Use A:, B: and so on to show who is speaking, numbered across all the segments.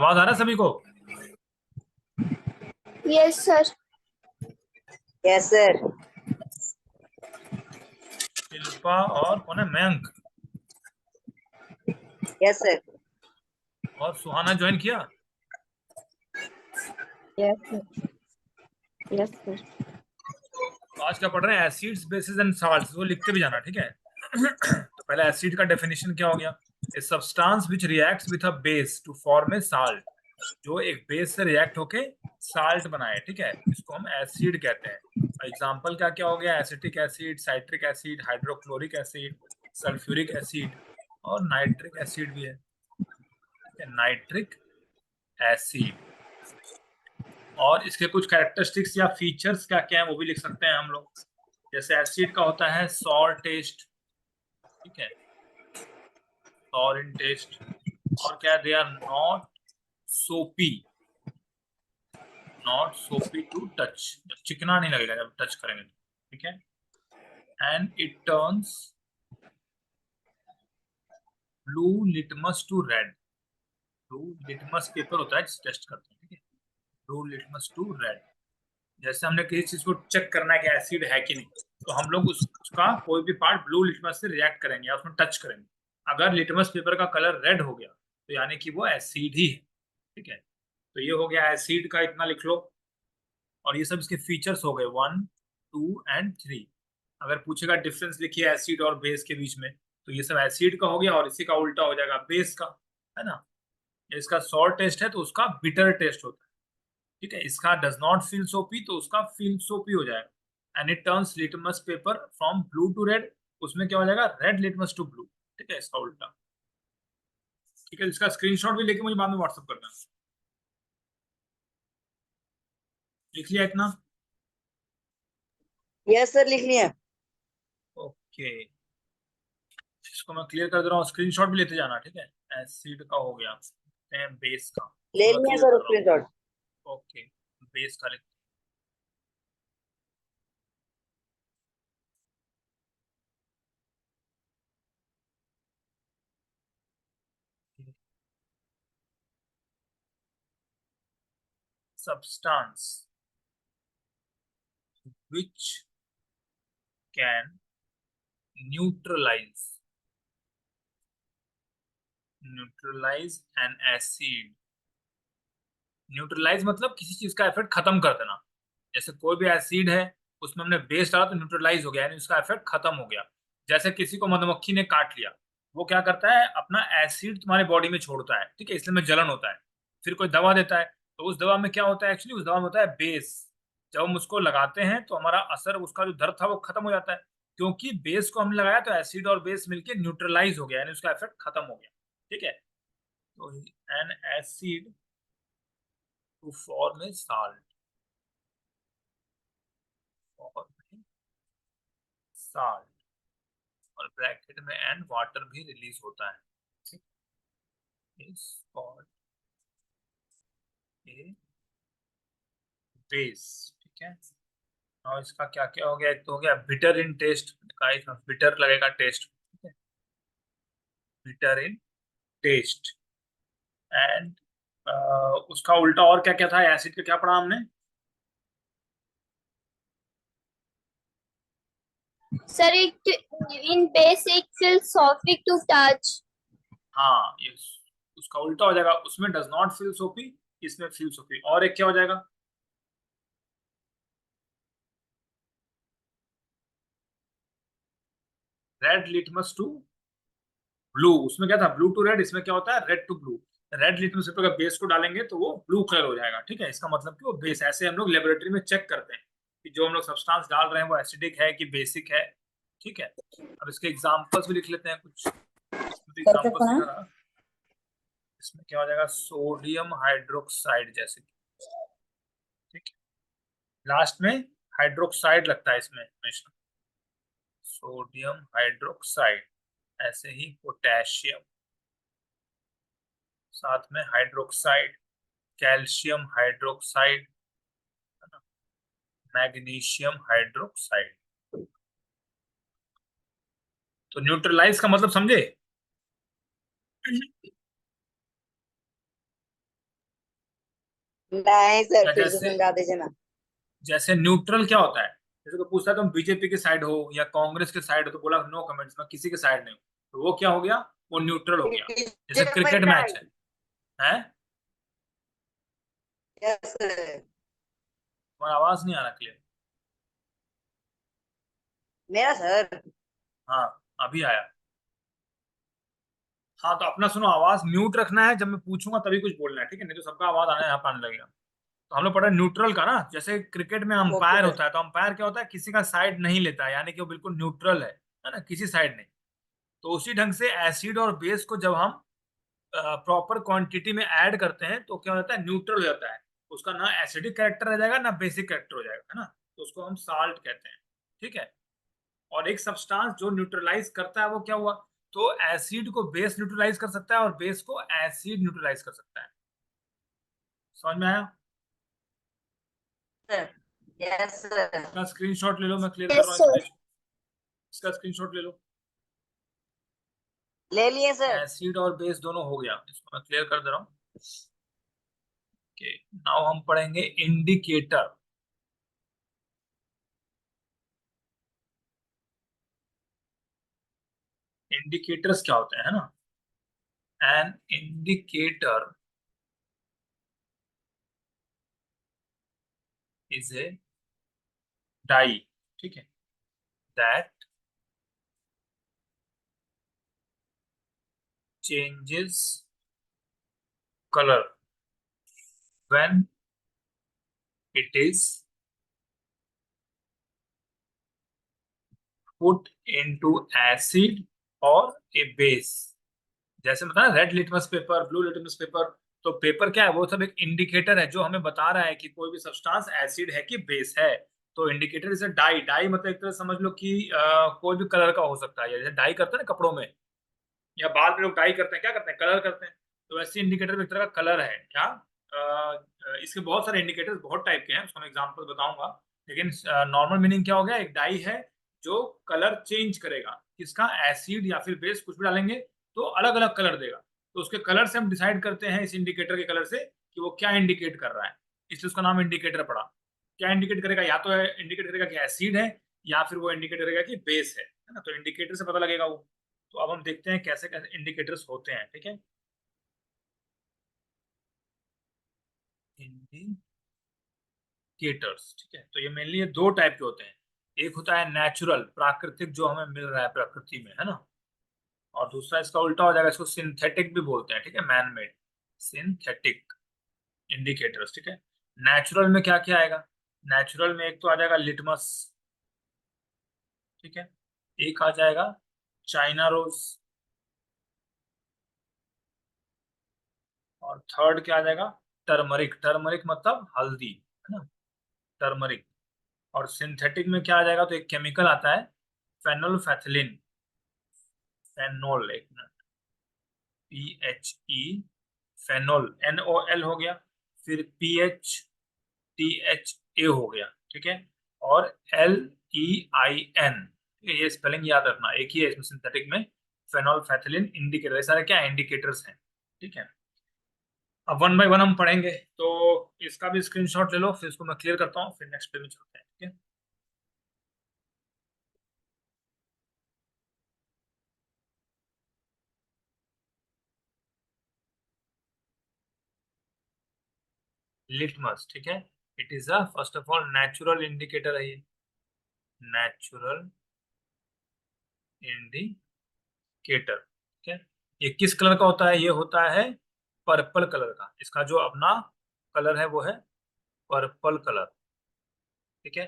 A: आवाज आ रहा है सभी को?
B: Yes sir.
C: Yes sir.
A: Shilpa और कौन है? Mayank
C: yes sir.
A: और सुहाना ज्वाइन किया?
B: Yes sir. Yes sir.
A: तो आज क्या पढ़ रहे हैं? Acids, basis and salts. वो लिखते भी जाना, ठीक है? तो पहले एसिड का डेफिनेशन क्या हो गया? A substance which reacts with a base to form a salt. जो एक बेस से रिएक्ट होके साल्ट बनाए, ठीक है, इसको हम एसिड कहते हैं। एग्जांपल क्या क्या हो गया? Acetic acid, citric acid, hydrochloric acid, sulphuric acid और नाइट्रिक एसिड भी है। ठीक है, नाइट्रिक एसिड। और इसके कुछ कैरेक्टरिस्टिक्स या फीचर्स क्या क्या है वो भी लिख सकते हैं हम लोग। जैसे एसिड का होता है सॉर टेस्ट, ठीक है, सॉर इन टेस्ट। और क्या, they are not soapy, not soapy to touch. चिकना नहीं लगेगा जब टच करेंगे, ठीक है। And it turns blue litmus to red. Blue litmus paper होता है जिसे टेस्ट करते हैं, ठीक है, ब्लू लिटमस टू रेड। जैसे हमने किसी चीज को चेक करना है कि एसिड है कि नहीं, तो हम लोग उसका कोई भी पार्ट ब्लू लिटमस से रिएक्ट करेंगे या उसमें टच करेंगे। अगर लिटमस पेपर का कलर रेड हो गया तो यानी कि वो एसिड ही है, ठीक है। तो ये हो गया एसिड का, इतना लिख लो। और ये सब इसके फीचर्स हो गए 1, 2 एंड 3। अगर पूछेगा डिफरेंस लिखिए एसिड और बेस के बीच में, तो ये सब एसिड का हो गया और इसी का उल्टा हो जाएगा बेस का, है ना। इसका सॉर टेस्ट है तो उसका बिटर टेस्ट होता है, ठीक है। इसका डज नॉट फील सोपी तो उसका फील सोपी हो जाएगा। And it turns litmus paper from blue to red, उसमें क्या हो जाएगा? रेड लिटमस टू ब्लू, ठीक है, इसका उल्टा। ठीक है, इसका स्क्रीनशॉट भी लेके मुझे बाद में व्हाट्सअप करना। लिख लिया इतना?
C: यस सर, लिख लिया।
A: ओके, इसको मैं क्लियर कर दे रहा हूँ, स्क्रीनशॉट भी लेते जाना, ठीक है। एसिड का हो गया, बेस का
C: ले
A: इसको मैं
C: लिया
A: क्लियर
C: सर
A: कर रहा
C: स्क्रीनशॉट।
A: हूँ। ओके, बेस का लिख। substance which can neutralize an acid। Neutralize मतलब किसी चीज का इफेक्ट खत्म कर देना। जैसे कोई भी एसिड है, उसमें हमने बेस डाला तो न्यूट्रलाइज हो गया, यानी उसका इफेक्ट खत्म हो गया। जैसे किसी को मधुमक्खी ने काट लिया, वो क्या करता है? अपना एसिड तुम्हारे बॉडी में छोड़ता है, ठीक है, इसलिए में जलन होता है। फिर कोई दवा देता है, तो उस दवा में क्या होता है? एक्चुअली उस दवा में होता है बेस। जब हम उसको लगाते हैं तो हमारा असर, उसका जो दर्द था वो खत्म हो जाता है, क्योंकि बेस को हमने लगाया तो एसिड और बेस मिलकर न्यूट्रलाइज हो गया, यानी उसका इफेक्ट खत्म हो गया, ठीक है। तो an acid to form a salt, salt, और ब्रैकेट में एंड वाटर भी रिलीज होता है, इज कॉल्ड ए बेस, ठीक है। और इसका क्या क्या हो गया? एक तो हो गया बिटर इन टेस्ट का, इसमें बिटर लगेगा टेस्ट, ठीक है, बिटर इन टेस्ट। एंड उसका उल्टा और क्या क्या था? एसिड का क्या पढ़ा हमने?
B: सर एक इन बेस एक फिलोसॉफिक टू टच।
A: हाँ, ये उसका उल्टा हो जाएगा, उसमें डज नॉट फील सोपी, इसमें फील सोपी। और एक क्या हो जाएगा? Red litmus to blue. उसमें क्या था? ब्लू टू रेड, इसमें क्या होता है? Red to blue. Red litmus paper का बेस को डालेंगे तो वो ब्लू कलर हो जाएगा, ठीक है। इसका मतलब कि वो बेस। ऐसे हम लोग लेबोरेटरी में चेक करते हैं कि जो हम लोग सब्सटेंस डाल रहे हैं वो एसिडिक है कि बेसिक है, ठीक है। अब इसके एग्जांपल्स भी लिख लेते हैं कुछ। इसमें भी एग्जांपल्स लिखा रहा। इसमें क्या हो जाएगा? सोडियम हाइड्रोक्साइड जैसे, ठीक है, लास्ट में हाइड्रोक्साइड लगता है इसमें हमेशा, सोडियम हाइड्रोक्साइड। ऐसे ही पोटेशियम, साथ में hydroxide, calcium hydroxide, magnesium hydroxide. तो न्यूट्रलाइज का मतलब समझे?
C: नहीं सर,
A: या
C: फिर से
A: जैसे
C: समझा दीजिए ना।
A: जैसे न्यूट्रल क्या होता है, जैसे कोई पूछता है तुम बीजेपी के साइड हो या कांग्रेस के साइड हो, तो बोला नो कमेंट्स, मैं किसी के साइड नहीं हूँ, तो वो क्या हो गया, वो न्यूट्रल हो गया। जैसे क्रिकेट मैच है।
C: Yes sir.
A: तुम्हारा आवाज नहीं आ रहा क्लियर।
C: मेरा सर।
A: हाँ, अभी आया। हाँ, तो अपना सुनो, आवाज म्यूट रखना है, जब मैं पूछूंगा तभी कुछ बोलना है, ठीक है, नहीं तो सबका आवाज आना यहाँ पर आने लगेगा। तो हम लोग पढ़ा न्यूट्रल का ना, जैसे क्रिकेट में
C: ओके
A: अंपायर
C: सर।
A: होता है, तो अंपायर क्या होता है, किसी का साइड नहीं लेता है, यानी कि वो बिल्कुल न्यूट्रल है ना, किसी साइड नहीं। तो उसी ढंग से एसिड और बेस को जब हम प्रॉपर क्वांटिटी में ऐड करते हैं तो क्या हो जाता है, न्यूट्रल हो जाता है। उसका ना एसिडिक कैरेक्टर रह जाएगा ना बेसिक कैरेक्टर हो जाएगा, है ना। तो उसको हम साल्ट कहते हैं, ठीक है। और एक सब्सटेंस जो न्यूट्रलाइज करता है वो क्या हुआ, तो एसिड को बेस न्यूट्रलाइज कर सकता है और बेस को एसिड न्यूट्रलाइज कर सकता है। समझ में आया।
C: Sir yes sir.
A: इसका स्क्रीनशॉट ले लो, मैं क्लियर कर
B: Yes,
A: रहा हूँ
B: sir.
A: इसका स्क्रीनशॉट ले लो।
C: ले लिए सर।
A: एसिड और बेस दोनों हो गया, इसको मैं क्लियर कर दे रहा हूँ। नाउ हम पढ़ेंगे इंडिकेटर। इंडिकेटर्स क्या होते हैं, है ना। An indicator is a dye, ठीक है, that changes color when it is put into acid or a base। जैसे बताया red litmus paper, blue litmus paper, तो पेपर क्या है, वो सब एक इंडिकेटर है जो हमें बता रहा है कि कोई भी सब्सटेंस एसिड है कि बेस है। तो इंडिकेटर जैसे डाई, डाई मतलब एक तरह से समझ लो कि कोई भी कलर का हो सकता है, जैसे डाई करते हैं ना कपड़ों में, या बाल में लोग डाई करते हैं, क्या करते हैं, कलर करते हैं। तो वैसे इंडिकेटर एक तरह का कलर है या इसके बहुत सारे इंडिकेटर्स बहुत टाइप के हैं, उसको मैं एग्जांपल बताऊंगा। लेकिन नॉर्मल मीनिंग क्या हो गया, एक डाई है जो कलर चेंज करेगा, किसका, एसिड या फिर बेस, कुछ भी डालेंगे तो अलग अलग कलर देगा। तो उसके कलर से हम डिसाइड करते हैं, इस इंडिकेटर के कलर से, कि वो क्या इंडिकेट कर रहा है। इसलिए उसका नाम इंडिकेटर पड़ा। क्या इंडिकेट करेगा, या तो इंडिकेट करेगा कि एसिड है, या फिर वो इंडिकेट करेगा कि बेस है ना। तो इंडिकेटर से पता लगेगा वो। तो अब हम देखते हैं कैसे कैसे इंडिकेटर्स होते हैं, ठीक है। इंडिकेटर्स, ठीक है, तो ये मेनली ये दो टाइप के होते हैं। एक होता है नेचुरल, प्राकृतिक, जो हमें मिल रहा है प्रकृति में, है ना। और दूसरा इसका उल्टा हो जाएगा, इसको सिंथेटिक भी बोलते हैं, ठीक है, मैन मेड, सिंथेटिक इंडिकेटर्स, ठीक है। नेचुरल में क्या क्या आएगा, नेचुरल में एक तो आ जाएगा लिटमस, ठीक है, एक आ जाएगा चाइना रोज, और थर्ड क्या आ जाएगा, टर्मरिक, टर्मरिक मतलब हल्दी, है ना, टर्मरिक। और सिंथेटिक में क्या आ जाएगा, तो एक केमिकल आता है फेनोल्फेथिलीन, फेनोल, एक मिनट, PHE, फेनोल, NOL हो गया, फिर PHTHA हो गया, ठीक है, और LEIN, ये स्पेलिंग याद रखना, एक ही है इसमें सिंथेटिक में, फेनोल्फेथिलीन इंडिकेटर, ये सारे क्या इंडिकेटर्स हैं, ठीक है। अब वन बाय वन हम पढ़ेंगे, तो इसका भी स्क्रीनशॉट ले लो, फिर इसको मैं क्लियर करता हूँ, फिर नेक्स्ट पे में चलते हैं, ठीक है। लिटमस, ठीक है, it is a first of all natural indicator है ये, नेचुरल इंडिकेटर, ठीक है। ये किस कलर का होता है, ये होता है पर्पल कलर का, इसका जो अपना कलर है वो है पर्पल कलर, ठीक है।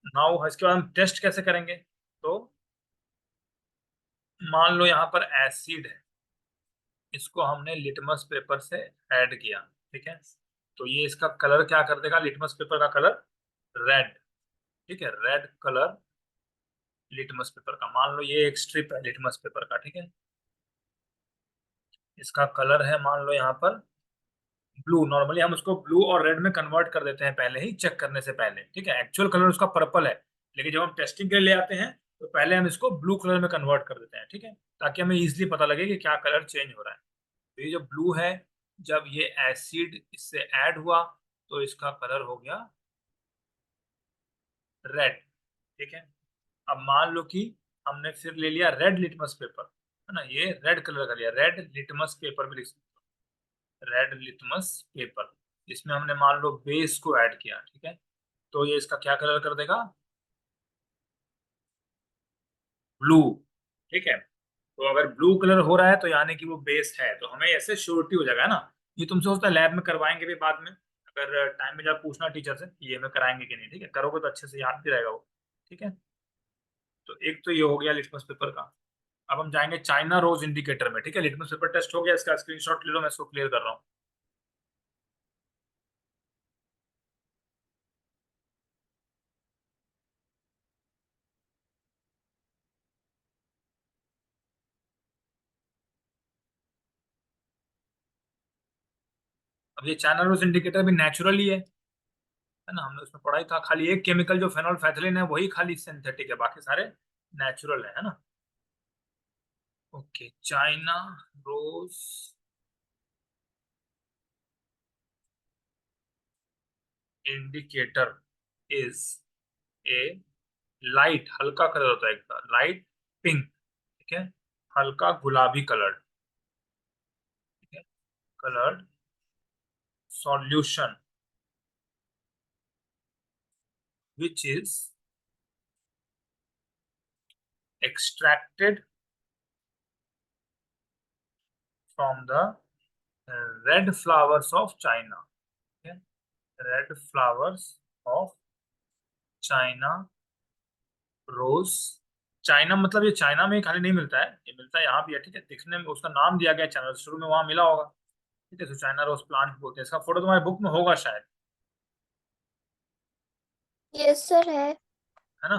A: नाउ इसके बाद हम टेस्ट कैसे करेंगे, तो मान लो यहाँ पर एसिड है, इसको हमने लिटमस पेपर से ऐड किया, ठीक है। तो ये इसका कलर क्या कर देगा, लिटमस पेपर का कलर रेड, ठीक है, रेड कलर लिटमस पेपर का। मान लो ये एक स्ट्रिप है लिटमस पेपर का, ठीक है, इसका कलर है मान लो यहाँ पर ब्लू। नॉर्मली हम उसको ब्लू और रेड में कन्वर्ट कर देते हैं पहले ही, चेक करने से पहले, ठीक है, एक्चुअल कलर उसका पर्पल है, लेकिन जब हम टेस्टिंग के लिए ले आते हैं तो पहले हम इसको ब्लू कलर में कन्वर्ट कर देते हैं, ठीक है, ताकि हमें इजिली पता लगे कि क्या कलर चेंज हो रहा है। तो ये जो ब्लू है जब ये एसिड इससे ऐड हुआ तो इसका कलर हो गया रेड। ठीक है, अब मान लो कि हमने फिर ले लिया रेड लिटमस पेपर, है ना, ये रेड कलर का लिया, रेड लिटमस पेपर भी लिख सकते हो, रेड लिटमस पेपर। इसमें हमने मान लो बेस को ऐड किया, ठीक है, तो ये इसका क्या कलर कर देगा, ब्लू। ठीक है, तो अगर ब्लू कलर हो रहा है तो यानी कि वो बेस है, तो हमें ऐसे श्योरिटी हो जाएगा, है ना। ये तुमसे होता है लैब में करवाएंगे भी बाद में, अगर टाइम में जब पूछना टीचर से कि ये में कराएंगे कि नहीं, ठीक है, करोगे तो अच्छे से याद भी रहेगा वो। ठीक है, तो एक तो ये हो गया लिटमस पेपर का। अब हम जाएंगे चाइना रोज इंडिकेटर में। ठीक है, लिटमस पेपर टेस्ट हो गया, इसका स्क्रीनशॉट ले लो, मैं इसको क्लियर कर रहा हूँ। अब ये चाइना रोज इंडिकेटर भी नेचुरल ही है ना, हमने उसमें पढ़ा ही था, खाली एक केमिकल जो फेनोल्फेथलीन है वही खाली सिंथेटिक है, बाकी सारे नेचुरल है ना। Okay, China rose indicator is a light, हल्का कलर होता है एक लाइट पिंक, ठीक है, हल्का गुलाबी कलर, ठीक है, coloured solution which is extracted from the red flowers of China. Okay? Red flowers of China rose. China मतलब ये चाइना में ही खाली नहीं मिलता है, ये मिलता है यहाँ भी है, ठीक है, दिखने में उसका नाम दिया गया चाइना, शुरू में वहां मिला होगा। ठीक है, तो चाइना रोज प्लांट बोलते हैं, इसका फोटो तुम्हारे बुक में होगा शायद,
B: यस सर है।
A: है ना।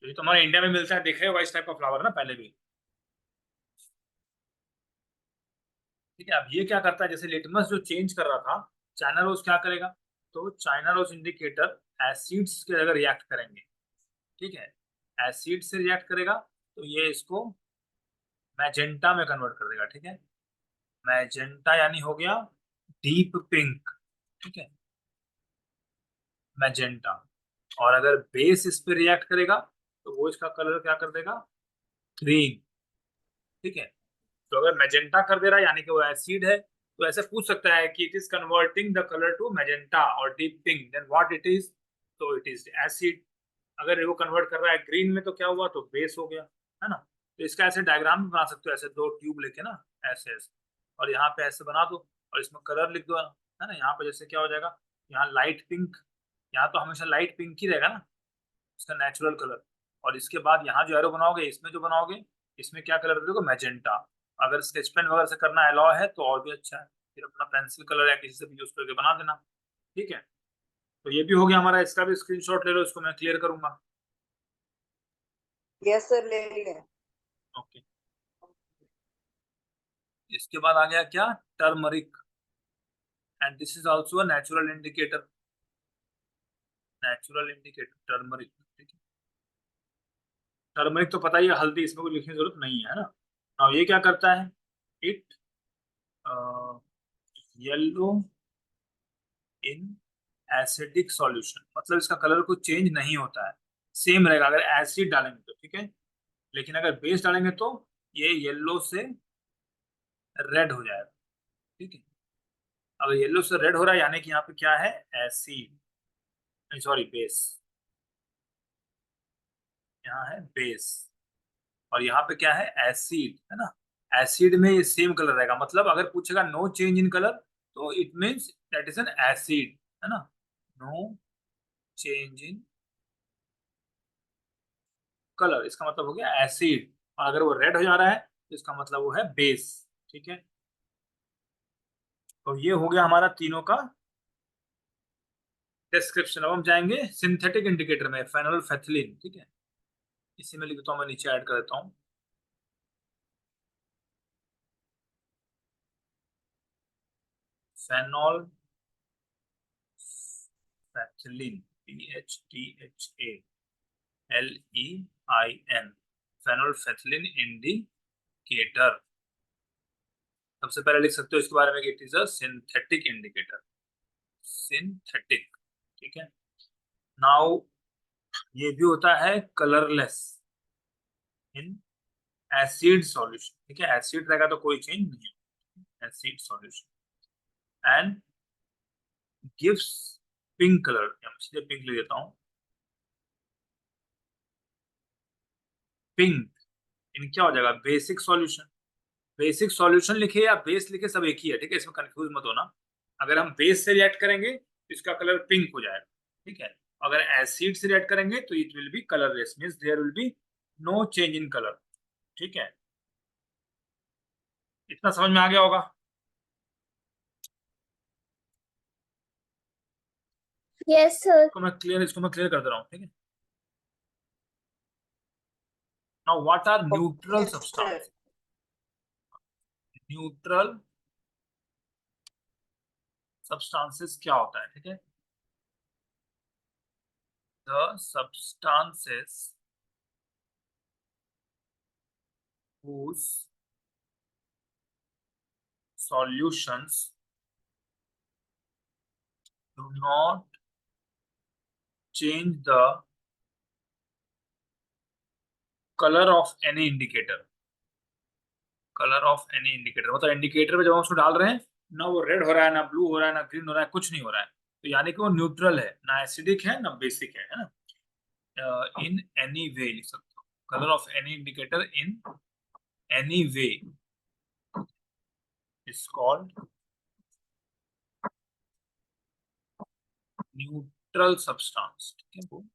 A: तो ये तो हमारे इंडिया में मिलता है, देखे होगा इस टाइप का फ्लावर ना पहले भी। ठीक है, अब ये क्या करता है, जैसे लिटमस जो चेंज कर रहा था, चाइना रोज क्या करेगा, तो चाइना रोज इंडिकेटर एसिड्स के अगर रिएक्ट करेंगे, ठीक है, एसिड से रिएक्ट करेगा तो ये इसको मैजेंटा में कन्वर्ट कर देगा। ठीक है, मैजेंटा यानी हो गया डीप पिंक, ठीक है, मैजेंटा। और अगर बेस इस पे रिएक्ट करेगा तो वो इसका कलर क्या कर देगा, ग्रीन। ठीक है, तो अगर मैजेंटा कर दे रहा है यानी कि वो एसिड है, तो ऐसे पूछ सकता है कि it is converting the colour to magenta और deep pink, then what it is, तो इट इज एसिड। अगर वो कन्वर्ट कर रहा है ग्रीन में तो क्या हुआ, तो बेस हो गया, है ना। तो इसका ऐसे डायग्राम भी बना सकते हो, ऐसे दो ट्यूब लेके ना, ऐसे ऐसे, और यहाँ पे ऐसे बना दो और इसमें कलर लिख दो, है ना। यहाँ पे जैसे क्या हो जाएगा, यहाँ लाइट पिंक, यहाँ तो हमेशा लाइट पिंक ही रहेगा ना, इसका नेचुरल कलर। और इसके बाद यहाँ जो एरो बनाओगे, इसमें जो बनाओगे, इसमें क्या कलर देखो, मैजेंटा। अगर स्केच पेन वगैरह से करना अलाउ है तो और भी अच्छा है, फिर अपना पेंसिल कलर या किसी से भी यूज करके बना देना। ठीक है, तो ये भी हो गया हमारा, इसका भी स्क्रीनशॉट ले लो, इसको मैं क्लियर करूंगा।
C: यस सर, ले लिया।
A: ओके, इसके बाद आ गया क्या, turmeric, and this is also a natural indicator, natural indicator turmeric. ठीक है, टर्मरिक तो पता ही है, हल्दी, इसमें कोई लिखने की जरूरत नहीं है, ना। अब ये क्या करता है, it yellow in acidic solution, मतलब इसका कलर कुछ चेंज नहीं होता है, सेम रहेगा अगर एसिड डालेंगे तो, ठीक है, लेकिन अगर बेस डालेंगे तो ये येलो से रेड हो जाएगा। ठीक है, अगर येलो से रेड हो रहा है यानी कि यहाँ पे क्या है, एसिड, सॉरी बेस, यहाँ है बेस, और यहाँ पे क्या है, एसिड, है ना। एसिड में ये सेम कलर रहेगा, मतलब अगर पूछेगा नो चेंज इन कलर तो it means that is an acid, है ना, नो चेंज इन कलर, इसका मतलब हो गया एसिड। और अगर वो रेड हो जा रहा है तो इसका मतलब वो है बेस। ठीक है, तो ये हो गया हमारा तीनों का डिस्क्रिप्शन। अब हम जाएंगे सिंथेटिक इंडिकेटर में, फेनोल्फेथलीन। ठीक है, इसी में लिख देता हूँ, मैं नीचे ऐड कर देता हूँ, फेनोल फैथलीन, PHTHALEIN, फेनोल्फेथलीन इंडिकेटर। सबसे पहले लिख सकते हो इसके बारे में कि it is a synthetic indicator, synthetic. ठीक है। नाउ ये भी होता है कलरलेस इन एसिड सॉल्यूशन। ठीक है, एसिड रहेगा तो कोई चेंज नहीं है, acid solution. And gives pink colour, या मैं सीधे पिंक ले देता हूँ, पिंक। इन क्या हो जाएगा, बेसिक सॉल्यूशन। बेसिक सॉल्यूशन लिखे या बेस लिखे सब एक ही है, ठीक है, इसमें कंफ्यूज मत होना। अगर हम बेस से रिएक्ट करेंगे तो इसका कलर पिंक हो जाएगा। ठीक है, अगर एसिड से रिएक्ट करेंगे तो it will be colourless, means there will be no change in colour. ठीक है, इतना समझ में आ गया होगा।
B: Yes, sir.
A: इसको मैं क्लियर कर दे रहा हूँ। ठीक है, now what are neutral
C: Yes, sir.
A: Substance. Neutral substances क्या होता है। ठीक है, the substances whose solutions do not change the color of any indicator। Colour of any indicator मतलब इंडिकेटर पे जब हम उसको डाल रहे हैं ना, वो रेड हो रहा है, ना ब्लू हो रहा है, ना ग्रीन हो रहा है, कुछ नहीं हो रहा है, तो यानी कि वो न्यूट्रल है, ना एसिडिक है ना बेसिक है ना। इन एनी वे लिख सकते हो, colour of any indicator in any way is called neutral substance. ठीक है, वो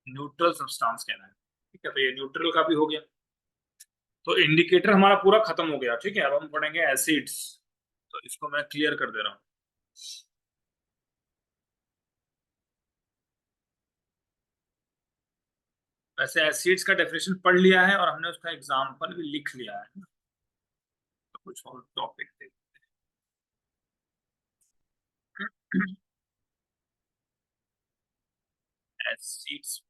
A: न्यूट्रल सब्सटेंस कहना है। ठीक है, तो ये न्यूट्रल का भी हो गया। तो इंडिकेटर हमारा पूरा खत्म हो गया। ठीक है, अब हम पढ़ेंगे एसिड्स। तो इसको मैं क्लियर कर दे रहा हूँ। वैसे एसिड्स का डेफिनेशन पढ़ लिया है और हमने उसका एग्जाम्पल भी लिख लिया है ना। तो कुछ और टॉपिक देखते हैं। एसिड्स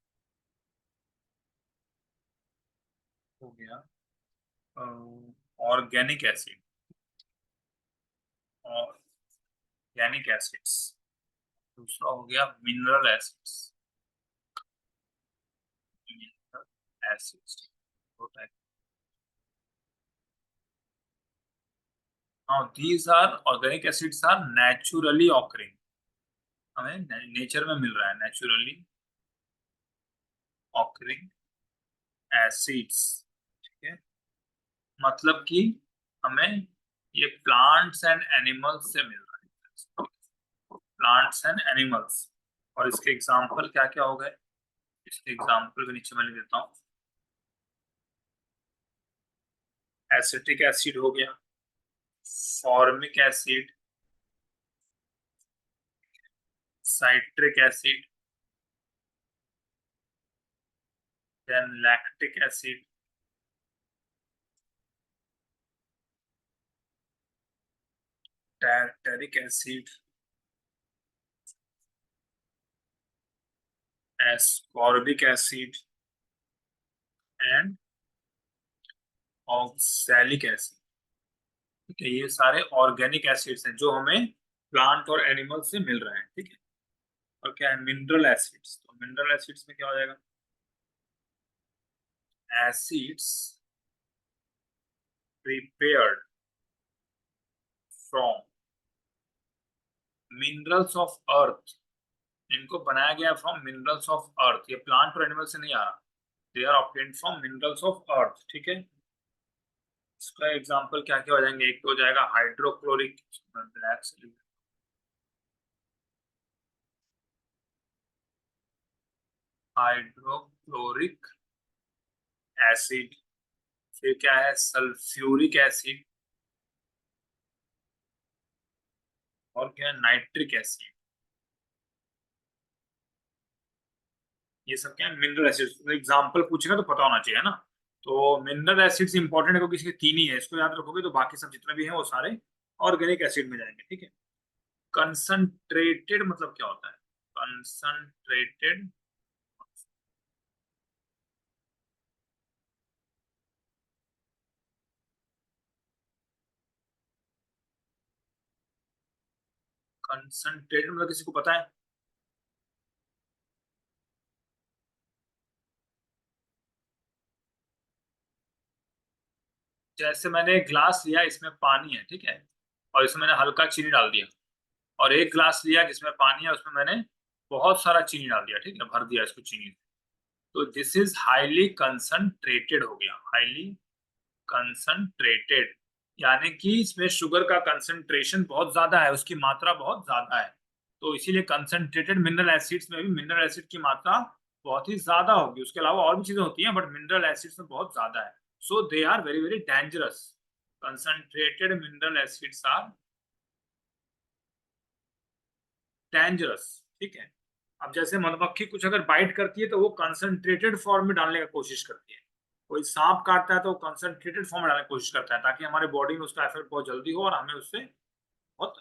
A: हो गया, ऑर्गेनिक एसिड, ऑर्गेनिक एसिड्स। दूसरा हो गया mineral acids, mineral acids. Now these are organic acids are naturally occurring, हमें नेचर में मिल रहा है, नेचुरली ऑकरिंग एसिड्स। ठीक है, मतलब कि हमें ये प्लांट्स एंड एनिमल्स से मिल रहा है, प्लांट्स एंड एनिमल्स। और इसके एग्जांपल क्या क्या हो गए, इसके एग्जांपल भी नीचे मैं लिख देता हूँ। एसिटिक एसिड हो गया, formic acid, citric acid, then lactic acid, tartaric acid, ascorbic acid and oxalic acid. ठीक है, ये सारे ऑर्गेनिक एसिड्स हैं जो हमें प्लांट और एनिमल से मिल रहे हैं। ठीक है, और क्या है मिनरल एसिड्स। तो मिनरल एसिड्स में क्या हो जाएगा, acids prepared from minerals of अर्थ। इनको बनाया गया फ्रॉम मिनरल्स ऑफ अर्थ, ये प्लांट और एनिमल से नहीं आ रहा, they are obtained from minerals of earth. ठीक है, इसका एग्जांपल क्या क्या हो जाएंगे, एक तो हो जाएगा हाइड्रोक्लोरिक, ब्लैक से हाइड्रोक्लोरिक एसिड, फिर क्या है सल्फ्यूरिक एसिड, और क्या है नाइट्रिक एसिड। ये सब क्या है मिनरल एसिड्स। एग्जांपल पूछेगा तो पता होना चाहिए ना। तो मिनरल एसिड्स इंपॉर्टेंट है क्योंकि इसके तीन ही है, इसको याद रखोगे तो बाकी सब जितने भी हैं वो सारे ऑर्गेनिक एसिड में जाएंगे। ठीक है, कंसंट्रेटेड मतलब क्या होता है, कंसंट्रेटेड कंसंट्रेटेड मतलब किसी को पता है? जैसे मैंने एक ग्लास लिया, इसमें पानी है, ठीक है, और इसमें मैंने हल्का चीनी डाल दिया, और एक ग्लास लिया जिसमें पानी है, उसमें मैंने बहुत सारा चीनी डाल दिया, ठीक है, भर दिया इसको चीनी से। तो दिस इज हाईली कंसंट्रेटेड हो गया, हाईली कंसंट्रेटेड, यानी कि इसमें शुगर का कंसंट्रेशन बहुत ज्यादा है, उसकी मात्रा बहुत ज्यादा है। तो इसीलिए कंसंट्रेटेड मिनरल एसिड्स में भी मिनरल एसिड की मात्रा बहुत ही ज्यादा होगी। उसके अलावा और भी चीजें होती हैं, बट मिनरल एसिड्स में बहुत ज्यादा है। So they are very very dangerous. Concentrated mineral acids are dangerous, ठीक है। अब जैसे मधुमक्खी कुछ अगर बाइट करती है तो वो कंसंट्रेटेड फॉर्म में डालने की कोशिश करती है। कोई सांप काटता है तो वो कंसंट्रेटेड फॉर्म में डालने की कोशिश करता है, ताकि हमारे बॉडी में उसका इफेक्ट बहुत जल्दी हो और हमें उससे बहुत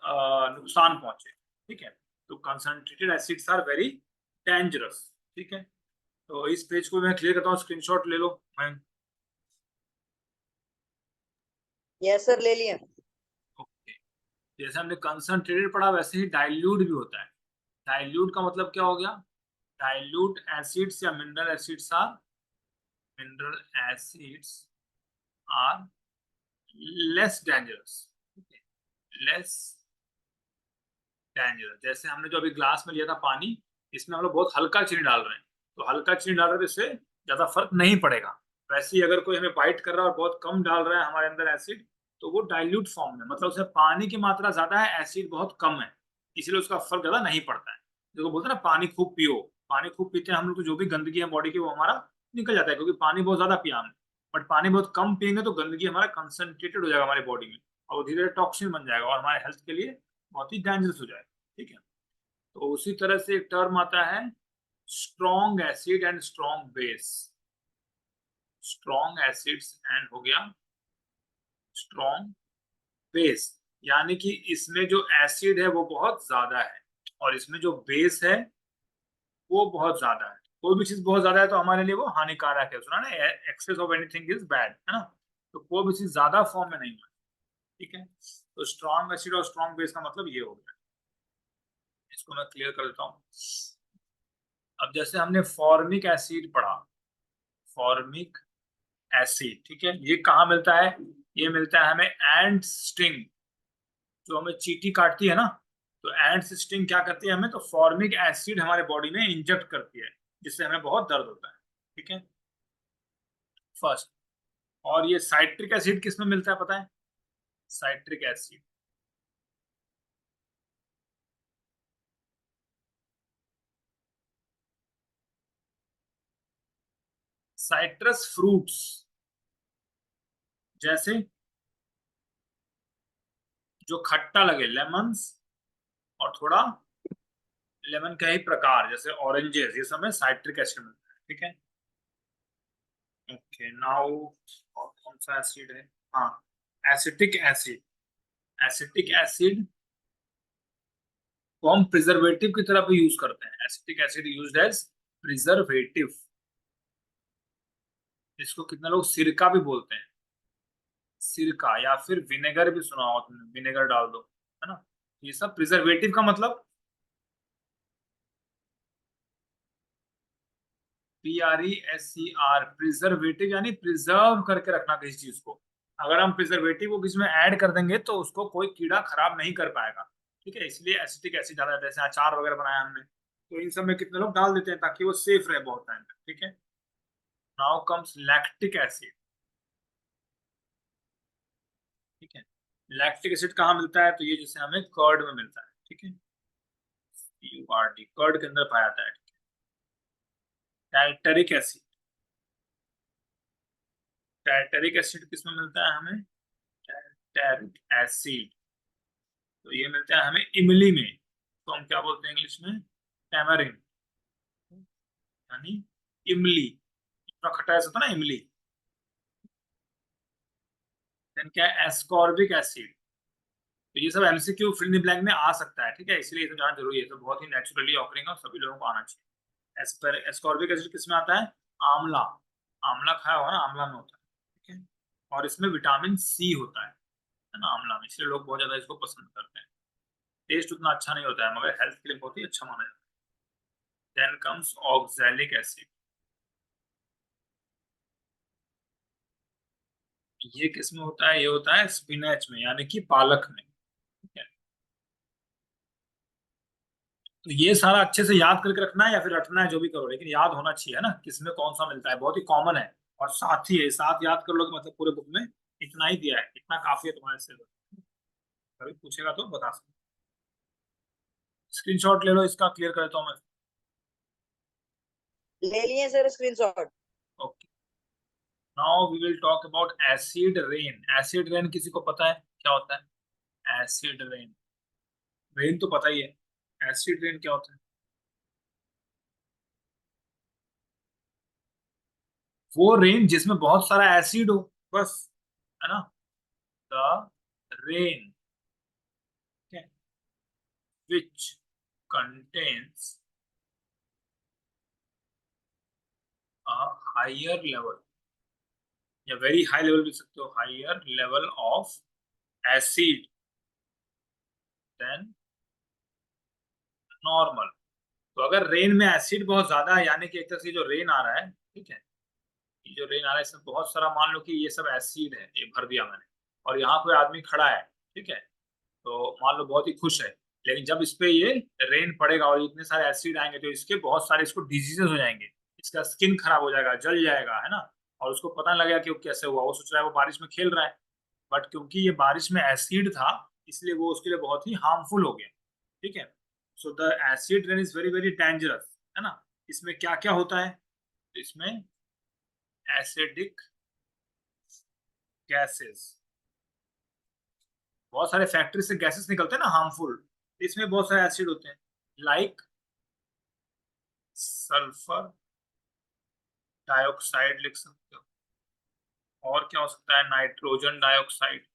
A: नुकसान पहुंचे, ठीक है। तो concentrated acids are very dangerous, ठीक है। तो इस पेज को मैं क्लियर करता हूँ, स्क्रीनशॉट ले लो। मैं
C: यस सर, ले लिया।
A: ओके, जैसे हमने कंसंट्रेटेड पढ़ा, वैसे ही डाइल्यूट भी होता है। डाइल्यूट का मतलब क्या हो गया? डाइल्यूट एसिड्स या mineral acids are less dangerous, less dangerous. जैसे हमने जो अभी ग्लास में लिया था पानी, इसमें हम लोग बहुत हल्का चीनी डाल रहे हैं, तो हल्का चीनी डाल रहे हैं तो इससे ज्यादा फर्क नहीं पड़ेगा। वैसे ही अगर कोई हमें बाइट कर रहा है और बहुत कम डाल रहा है हमारे अंदर एसिड, तो वो डाइल्यूट फॉर्म में, मतलब उसमें पानी की मात्रा ज्यादा है, एसिड बहुत कम है, इसलिए उसका फर्क ज्यादा नहीं पड़ता है। देखो बोलते हैं ना, पानी खूब पियो। पानी खूब पीते हैं हम लोग तो जो भी गंदगी है बॉडी की वो हमारा निकल जाता है, क्योंकि पानी बहुत ज्यादा पिया हमने। बट पानी बहुत कम पियेंगे तो गंदगी हमारा कंसंट्रेटेड हो जाएगा हमारी बॉडी में, और वो धीरे धीरे टॉक्सिन बन जाएगा और हमारे हेल्थ के लिए बहुत ही डेंजरस हो जाएगा, ठीक है। तो उसी तरह से एक टर्म आता है strong acid and strong base. Strong acids and हो गया स्ट्रॉन्ग बेस, यानी कि इसमें जो एसिड है वो बहुत ज्यादा है, और इसमें जो बेस है वो बहुत ज्यादा है। कोई भी चीज बहुत ज्यादा है तो हमारे लिए वो हानिकारक है, सुना ना, excess of anything is bad, है ना। तो कोई भी चीज ज्यादा फॉर्म में नहीं है, ठीक है। तो स्ट्रॉन्ग एसिड और स्ट्रॉन्ग बेस का मतलब ये हो गया। इसको मैं क्लियर कर देता हूँ। अब जैसे हमने फॉर्मिक एसिड पढ़ा, फॉर्मिक एसिड, ठीक है, ये कहाँ मिलता है? ये मिलता है हमें एंट स्टिंग, जो हमें चींटी काटती है ना, तो एंट स्टिंग क्या करती है हमें, तो फॉर्मिक एसिड हमारे बॉडी में इंजेक्ट करती है, जिससे हमें बहुत दर्द होता है, ठीक है, फर्स्ट। और ये साइट्रिक एसिड किस में मिलता है पता है? साइट्रिक एसिड, साइट्रस फ्रूट्स, जैसे जो खट्टा लगे, लेमन्स, और थोड़ा लेमन का ही प्रकार जैसे ऑरेंजेस, ये सब में साइट्रिक एसिड मिलता है, ठीक है। ओके नाउ, और कौन सा एसिड है? हाँ, एसिटिक एसिड। एसिटिक एसिड को हम प्रिजर्वेटिव की तरह भी यूज करते हैं। Acetic acid used as preservative. इसको कितने लोग सिरका भी बोलते हैं, सिरका, या फिर विनेगर भी सुना होगा तुमने, विनेगर डाल दो, है ना। ये सब प्रिजर्वेटिव का मतलब PRESER, प्रिजर्वेटिव, यानी प्रिजर्व करके रखना किसी चीज को। अगर हम प्रिजर्वेटिव को किसी में ऐड कर देंगे तो उसको कोई कीड़ा खराब नहीं कर पाएगा, ठीक है। इसलिए एसिटिक एसिड डाला जाता है। जैसे अचार वगैरह बनाया हमने, तो इन सब में कितने लोग डाल देते हैं ताकि वो सेफ रहे बहुत टाइम तक, ठीक है। नाउ कम्स लैक्टिक एसिड, ठीक है। लैक्टिक एसिड कहाँ मिलता है? तो ये जैसे हमें कर्ड में मिलता है, ठीक है, CURD, कर्ड के अंदर पाया जाता है। टाइटरिक एसिड, टाइटरिक एसिड किस में मिलता है हमें? टाइटरिक एसिड, तो ये मिलता है हमें इमली में। तो हम क्या बोलते हैं इंग्लिश में? टैमरिन, यानी इमली। इतना खट्टा ऐसा था ना, इमली। देन क्या है? Ascorbic acid. तो ये सब MCQ fill in the blank में आ सकता है, ठीक है, इसलिए ये सब जानना जरूरी है। तो बहुत ही नेचुरली ऑकरिंग है और सभी लोगों को आना चाहिए। एस्कॉर्बिक एसिड किसमें आता है? आंवला। आंवला खाया हुआ ना, आंवला में होता है, ठीक है। और इसमें विटामिन C होता है ना आंवला में, इसलिए लोग बहुत ज्यादा इसको पसंद करते हैं, टेस्ट उतना अच्छा नहीं होता है मगर हेल्थ के लिए बहुत ही अच्छा माना जाता है। Then comes oxalic acid. ये किस में होता है? ये होता है स्पिनच में, यानी कि पालक में। ठीक है, तो ये सारा अच्छे से याद करके रखना है या फिर रटना है, जो भी करो, लेकिन याद होना चाहिए है ना, किसमें कौन सा मिलता है, बहुत ही कॉमन है। और साथ ही है, साथ याद कर लो कि मतलब पूरे बुक में इतना ही दिया है, इतना काफी है तुम्हारे से। कभी पूछेगा तो बता सकते। स्क्रीनशॉट ले लो इसका, क्लियर कर देता हूँ मैं।
C: ले लिए sir screenshot.
A: Okay, now we will talk about acid rain. Acid rain किसी को पता है क्या होता है? एसिड रेन, रेन तो पता ही है, एसिड रेन क्या होता है? वो रेन जिसमें बहुत सारा एसिड हो, बस, है ना, the rain which contains a higher level या very high level भी सकते हो, higher level of acid than normal। तो अगर रेन में एसिड बहुत ज्यादा है, यानी कि एक तरह से जो रेन आ रहा है, ठीक है, ये जो रेन आ रहा है इसमें बहुत सारा, मान लो कि ये सब एसिड है, ये भर दिया मैंने, और यहाँ कोई आदमी खड़ा है, ठीक है, तो मान लो बहुत ही खुश है, लेकिन जब इस पे ये रेन पड़ेगा और इतने सारे एसिड आएंगे तो इसके बहुत सारे इसको डिजीजेस हो जाएंगे, इसका स्किन खराब हो जाएगा, जल जाएगा, है ना, और उसको पता नहीं लगेगा कि वो कैसे हुआ, वो सोच रहा है वो बारिश में खेल रहा है, बट क्योंकि ये बारिश में एसिड था इसलिए वो उसके लिए बहुत ही हार्मफुल हो गया। ठीक है, so the acid rain is very very dangerous, है ना। इसमें क्या क्या होता है? इसमें एसिडिक गैसेस, बहुत सारे फैक्ट्री से गैसेस निकलते हैं ना हार्मफुल, इसमें बहुत सारे एसिड होते हैं, लाइक सल्फर डाइऑक्साइड लिख सकते हो, और क्या हो सकता है? नाइट्रोजन डाइऑक्साइड,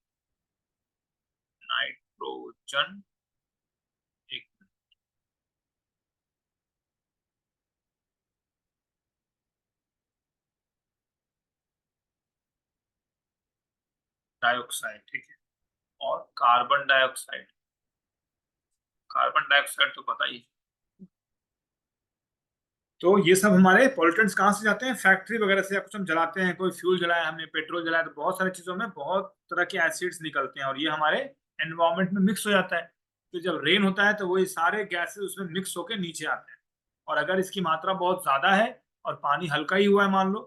A: नाइट्रोजन, एक डाइऑक्साइड, ठीक है, और कार्बन डाइऑक्साइड, कार्बन डाइऑक्साइड तो पता ही। तो ये सब हमारे पॉल्यूटेंट्स कहाँ से जाते हैं? फैक्ट्री वगैरह से, या कुछ हम जलाते हैं, कोई फ्यूल जलाया हमने, पेट्रोल जलाया, तो बहुत सारी चीजों में बहुत तरह के एसिड्स निकलते हैं और ये हमारे एनवायरमेंट में मिक्स हो जाता है। तो जब रेन होता है तो वही सारे गैसेस उसमें मिक्स होकर नीचे आते हैं, और अगर इसकी मात्रा बहुत ज्यादा है और पानी हल्का ही हुआ है, मान लो,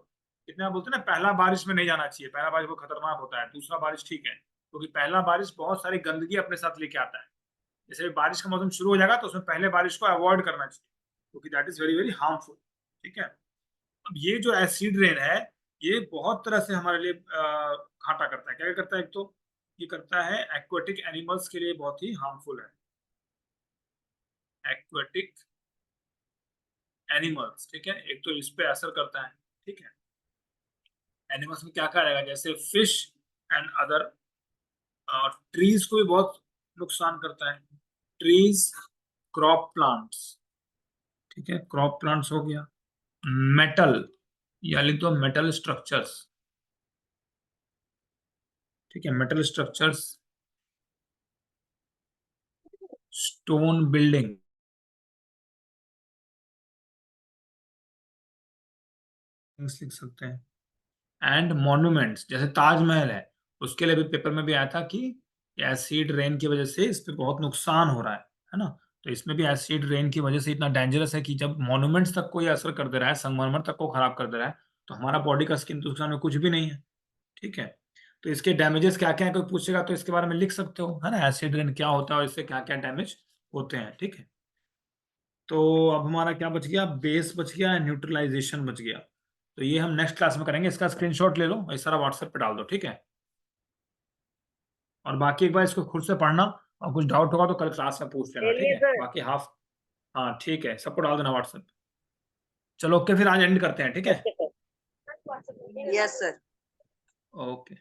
A: कितना बोलते हैं ना, पहला बारिश में नहीं जाना चाहिए, पहला बारिश बहुत खतरनाक होता है, दूसरा बारिश ठीक है, क्योंकि पहला बारिश बहुत सारी गंदगी अपने साथ लेके आता है। जैसे बारिश का मौसम शुरू हो जाएगा तो उसमें पहले बारिश को अवॉइड करना चाहिए, क्योंकि that is very very harmful. ठीक है, अब ये जो एसिड रेन है ये बहुत तरह से हमारे लिए घाटा करता है। क्या करता है? एक तो ये करता है एक्वेटिक एनिमल्स के लिए बहुत ही हार्मफुल है, एक्वेटिक एनिमल्स, ठीक है, एक तो इस पे असर करता है। ठीक है, एनिमल्स में क्या क्या रहेगा? जैसे फिश एंड अदर, ट्रीज को भी बहुत नुकसान करता है, ट्रीज, क्रॉप प्लांट्स, ठीक है, क्रॉप प्लांट्स हो गया, मेटल, या लिख दो मेटल स्ट्रक्चर्स, ठीक है, मेटल स्ट्रक्चर्स, स्टोन बिल्डिंग लिख सकते हैं, एंड मॉन्यूमेंट्स, जैसे ताजमहल है, उसके लिए भी पेपर में भी आया था कि एसिड रेन की वजह से इस पे बहुत नुकसान हो रहा है ना। तो इसमें भी एसिड रेन की वजह से इतना डेंजरस है कि जब मॉन्यूमेंट्स तक को ये असर कर दे रहा है, संगमरमर तक को खराब कर दे रहा है, तो हमारा बॉडी का स्किन तो नुकसान में कुछ भी नहीं है। ठीक है, तो इसके डैमेजेस क्या क्या है, कोई पूछेगा तो इसके बारे में लिख सकते हो, है ना, एसिड रेन क्या होता है और इससे क्या क्या डैमेज होते हैं। ठीक है, तो अब हमारा क्या बच गया? बेस बच गया, न्यूट्रलाइजेशन बच गया। तो ये हम नेक्स्ट क्लास में करेंगे, इसका स्क्रीनशॉट ले लो, ये सारा व्हाट्सएप पे डाल दो, ठीक है। और बाकी एक बार इसको खुद से पढ़ना, और कुछ डाउट होगा तो कल क्लास में पूछ लेना,
C: ले
A: ठीक
C: लिए
A: है,
C: सर।
A: बाकी हाफ। हाँ ठीक है, सबको डाल देना व्हाट्सएप। चलो ओके, फिर आज एंड करते हैं, ठीक है।
C: Yes sir.
A: ओके।